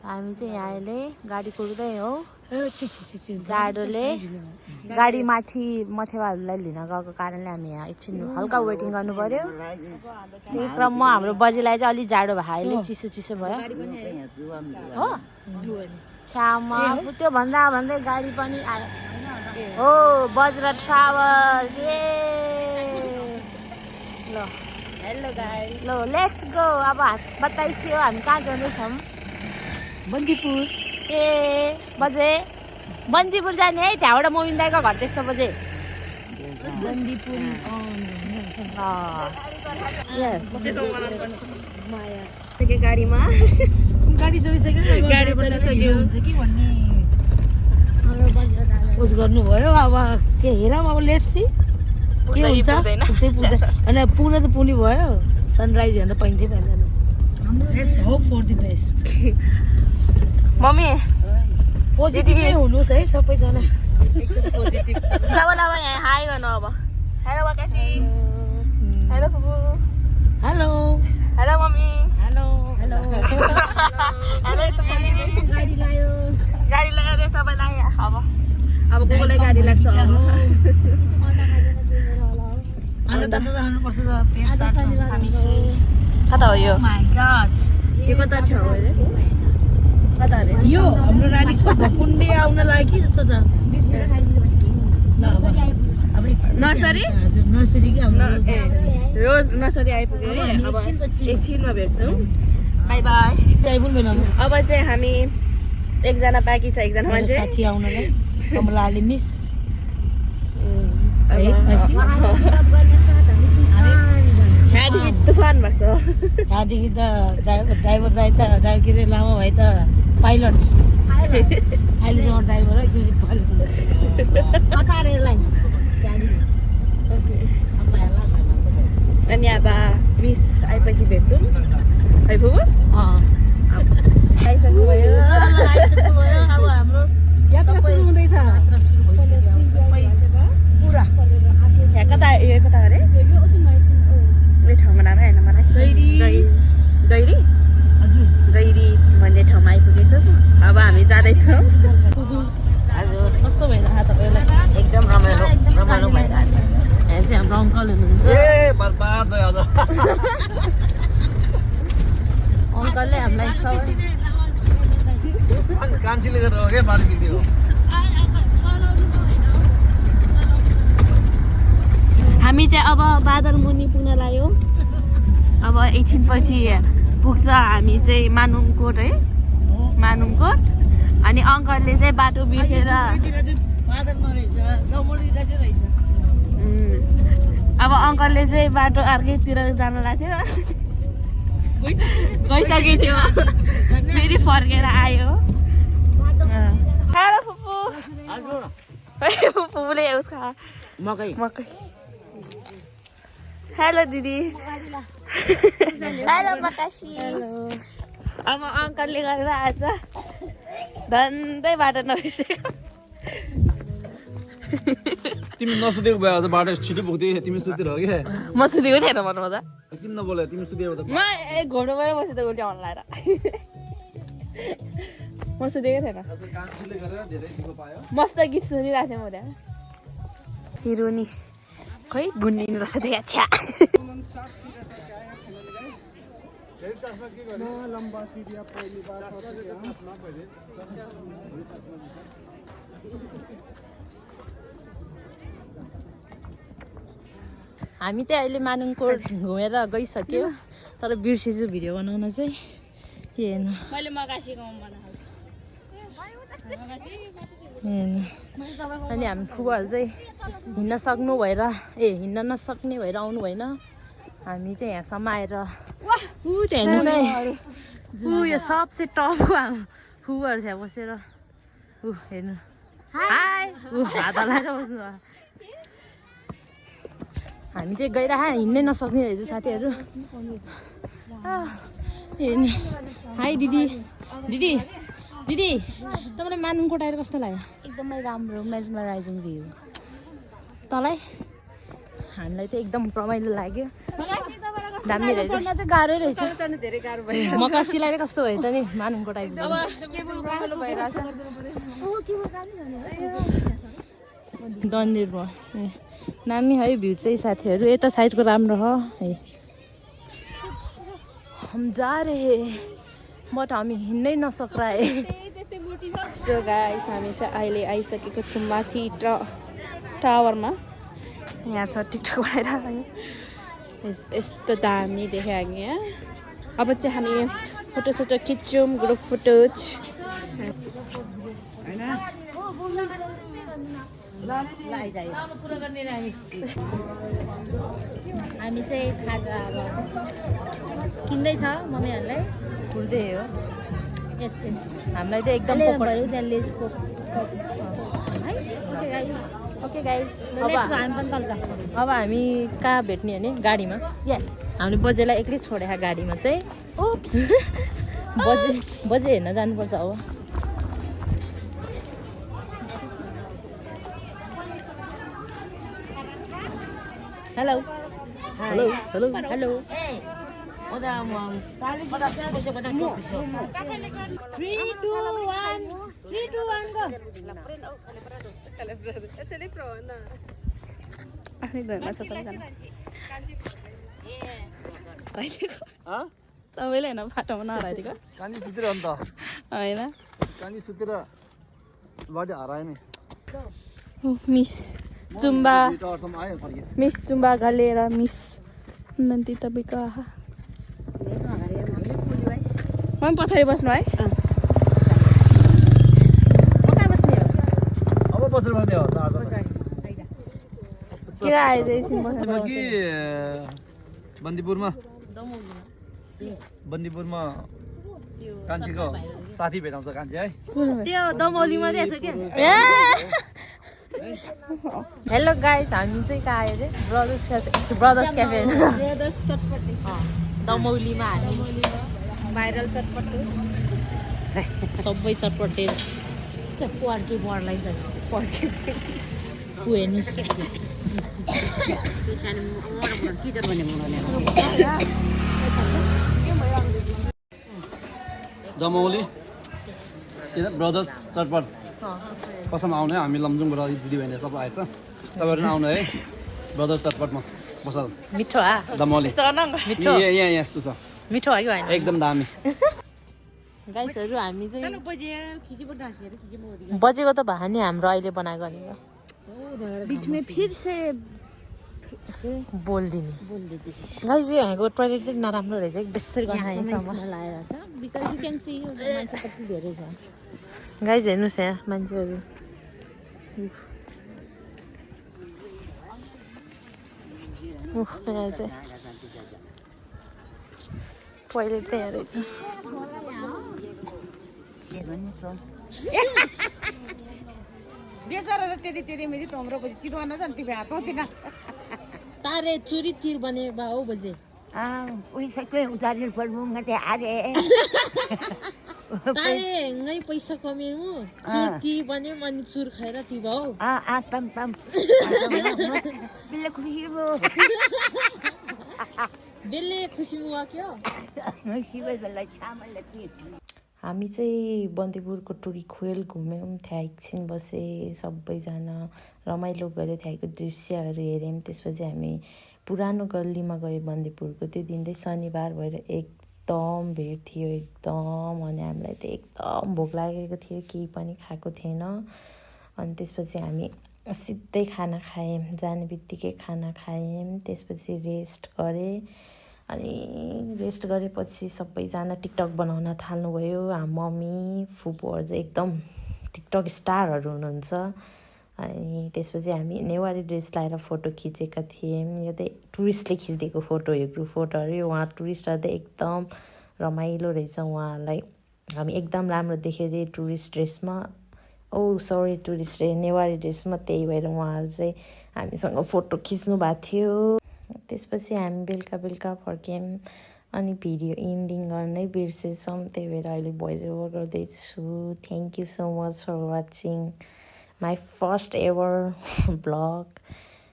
हामी चाहिँ यहाँ अहिले गाडी कुर्दै हो जाडोले गाडी मथेवाहरूलाई लिन गएको कारणले हामी यहाँ एकछिन हल्का वेटिङ गर्नु पर्यो त्यही क्रममा हाम्रो बजेलाई चाहिँ अलिक जाडो भयो अहिले चिसो चिसो भयो हो छ्यामा त्यो भन्दै गाडी पनि आयो हो बज्र ट्राभल ल हेलो गाइस ल लेट्स गो अब बताइसियो हामी कहाँ जाँदैछौँ बन्दीपुर बन्दीपुर जाने है त्यहाँबाट मोमिन दाइको घर देख्छ बजे बन्दीपुर गाडीमा गाडी चलिसक्यो हुन्छ कि भन्ने उस गर्नुभयो अब के हेरौँ अब लेट्स सी के हुन्छ अनि पुग्न त पुग्ने भयो सनराइज हेर्न पाइन्छ पाइँदैन let's hope for the best mummy positive नै हुनुहोस् है सबैजना पोजिटिभ सबैलाई अब यहाँ हाई गर्नु अब हेलो बकासी हेलो फुपू hello hello mummy hello hello hello गाडी ल्यायो रे सबैलाई अब कोकोलाई गाडी लाग्छ अन्डा खानुपर्छ त हामी चाहिँ कता हो यो माय गॉड यो कता ठाउँ हो रे कता रे यो हाम्रो गाडीको भकुण्डे आउन लागि जस्तो छ अब नर्सरी हजुर नर्सरी के हाम्रो रोज नर्सरी आइपुग्यो रे अब एकछिनमा भेट्छौँ बाइ बाइ अब चाहिँ हामी एकजना बाँकी छ एकजना मान्छे साथी आउनलाई कमलाले मिस यहाँदेखि तुफान भन्छ यहाँदेखि त ड्राइभर दाइ त के अरे लामो भए त पाइलट अहिलेसम्म ड्राइभर एकचोटि पाइलट अनि अब मिस आएपछि भेट्छौँ है फुपू आइसक्नुभयो अब हाम्रो यात्रा सुरु हुँदैछ यात्रा सुरु भइसक्यो अब सबै पुरा यहाँ कता यो कता अरे यो ठाउँमा नाम होइन मलाई गैरी हजुर गैरी भन्ने ठाउँमा आइपुगेछौँ अब हामी जाँदैछौँ हजुर कस्तो भइरहेको छ तपाईँलाई एकदम रमाइलो भइरहेको छ यहाँ चाहिँ हाम्रो अङ्कल हुनुहुन्छ अङ्कलले हामीलाई सबै कान्छीले गरेर हो क्या बाटो बिग्रियो हामी चाहिँ अब बादल मुनि पुग्न लाग्यो अब एकछिन पछि पुग्छ हामी चाहिँ मानुङकोट है मानुङकोट अनि अङ्कलले चाहिँ बाटो बिर्सेर अब अङ्कलले चाहिँ बाटो अर्कैतिर जान लाग्थ्यो गइसकेको थियो फेरि फर्केर आयो हेलो फुपू फुपूले उसका मकै हेलो दिदी हेलो बकासी अब अङ्कलले गरेर आज धन्दै बाटो नबिर्सेको तिमी नसुतेको भए आज बाटो छिटो पुग्थ्यो तिमी सुतेर हो क्या म सुतेको थिएन भन्नु त किन नबोले तिमी सुतेर म घोडो गएर बसेँ त उल्टी आउनु लाएर म सुतेको थिएन मस्त गीत सुनिरहेको थिएँ म त्यहाँ हिरोनी खै गुन्डिनु रहेछ त्यहाँ छ्या हामी चाहिँ अहिले मानुङकोट घुमेर गइसक्यो तर बिर्सेछु भिडियो बनाउन चाहिँ हेर्नु मैले अनि हामी फुबाहरू चाहिँ हिँड्न नसक्ने भएर आउनु भएन हामी चाहिँ यहाँसम्म आएर त्यहाँ हेर्नुहोस् है यो सबसे टप फुबाहरू त्यहाँ बसेर हेर्नु हाई हात हल्लाएर बस्नु भयो हामी चाहिँ गइरह हिँड्नै नसक्ने रहेछ साथीहरू हेर्नु हाई दिदी तपाईँलाई मानुङकोट आएर कस्तो लाग्यो एकदमै राम्रो मेजमराइजिङ भ्यू तँलाई हामीलाई त एकदम रमाइलो लाग्यो दामी रहेछ चढ्न चाहिँ गाह्रै रहेछ चढ्न धेरै गाह्रो भयो मकसीलाई चाहिँ कस्तो भयो त नि मानुङको टाइपको अब केबल प्रब्लम भइरहेछ डन्डिरमा दामी है भ्यू चाहिँ साथीहरू यता साइडको राम्रो हो है हम जा रहे बट हामी हिँड्नै नसक रहा है सो गाइस हामी चाहिँ अहिले आइसकेको छौँ माथि टावरमा यहाँ छ टिकटक बनाइरहेको यस्तो दामी देख्यो यहाँ अब चाहिँ हामी फोटोसोटो खिच्छौँ ग्रुप फोटोज हामी चाहिँ खाजा अब किन्दैछ मम्मीहरूलाई खुल्दै हो यस हामीलाई चाहिँ एकदम त्यहाँ लेजको ओके गाइस हामी पनि तल अब हामी कहाँ भेट्ने भने गाडीमा या हामीले बजेलाई एक्लै छोडेको गाडीमा चाहिँ बजे हेर्न जानुपर्छ अब हेलो हेलो हेलो हेलो 我在忙，40 पैसा बता क्यों खुश हो? 3 2 1 3 2 1 go आफ्नै घरमा छ सबैजना तपाईँले होइन बाटोमा नहराइदिएको कानी सुतेर अन्त होइन कानी सुतेर बाटो हरायो नि मिस जुम्बा टावरसम्म आयो फर्कियो मिस जुम्बा घलेर मिस नन्दी तपाईँको आहा म पनि पछाडि बस्नु है म कहाँ बस्ने हो अब बसेर बस्ने हो के आएछ एकछिन बस्नु कि बन्दीपुरमा बन्दीपुरमा कान्छीको साथी भेटाउँछ कान्छी है त्यो दमौलीमा चाहिँ यसो के हेलो गाइस हामी चाहिँ कहाँ आयो अरे ब्रदर्स क्याफे ब्रदर्स चटपटी दमौलीमा हामी भाइरल चटपटी सबै चटपटे पड्के पढ्लाई चाहिँ हेर्नुहोस् जमौली ब्रदर्स चटपट कसम आउने हामी लमजुङबाट दिदी बहिनी सबै आएछ तपाईँहरू पनि आउनु है ब्रदर्स चटपटमा पसल मिठो दमौली मिठो यहाँ यस्तो छ मिठो हो कि होइन एकदम दामी गाइसहरू हामी चाहिँ बजेको त भए नि हाम्रो अहिले बनाएको नि बीचमा फिर से बोलिदिने गाइस यहाँको टोइलेट चाहिँ नराम्रो रहेछ बेसरी गर्न लगाएर छ बिकज यु क्यान सी मान्छे कति धेरै छ गाइस हेर्नुहोस् यहाँ मान्छेहरू यहाँ चाहिँ टोइलेट त्यहाँ रहेछ तारे चुरी तिर बने बा हो बजे तारे ngay पैसा कमेनु चुर ती बन्यो अनि चुर खाएर ती भाउ बेलले खुसी मुआ क्यो हामी चाहिँ बन्दीपुरको टुरी खोयल घुम्यौँ त्यहाँ एकछिन बसे सबैजना रमाइलो गऱ्यो त्यहाँको दृश्यहरू हेऱ्यौँ त्यसपछि हामी पुरानो गल्लीमा गयो बन्दीपुरको त्यो दिन चाहिँ शनिबार भएर एकदम भिड थियो एकदम अनि हामीलाई त एकदम भोक लागेको थियो केही पनि खाएको थिएन अनि त्यसपछि हामी सिधै खाना खायौँ जाने बित्तिकै खाना खायौँ त्यसपछि रेस्ट गरेँ अनि रेस्ट गरेपछि सबैजना टिकटक बनाउन थाल्नुभयो मम्मी फुपूहरू चाहिँ एकदम टिकटक स्टारहरू हुनुहुन्छ अनि त्यसपछि हामी नेवारी ड्रेस लगाएर फोटो खिचेका थियौँ यो चाहिँ टुरिस्टले खिचिदिएको फोटो हो ग्रुप फोटोहरू उहाँ टुरिस्टहरू चाहिँ एकदम रमाइलो रहेछ उहाँहरूलाई हामी एकदम राम्रो देख्यो अरे टुरिस्ट ड्रेसमा सरी टुरिस्ट नेवारी ड्रेसमा त्यही भएर उहाँहरू चाहिँ हामीसँग फोटो खिच्नु भएको थियो त्यसपछि हामी बेलुका फर्क्यौँ अनि भिडियो इन्डिङ गर्नै बिर्सेछौँ त्यही भएर अहिले भोइस ओभर गर्दैछु thank you so much for watching my first ever blog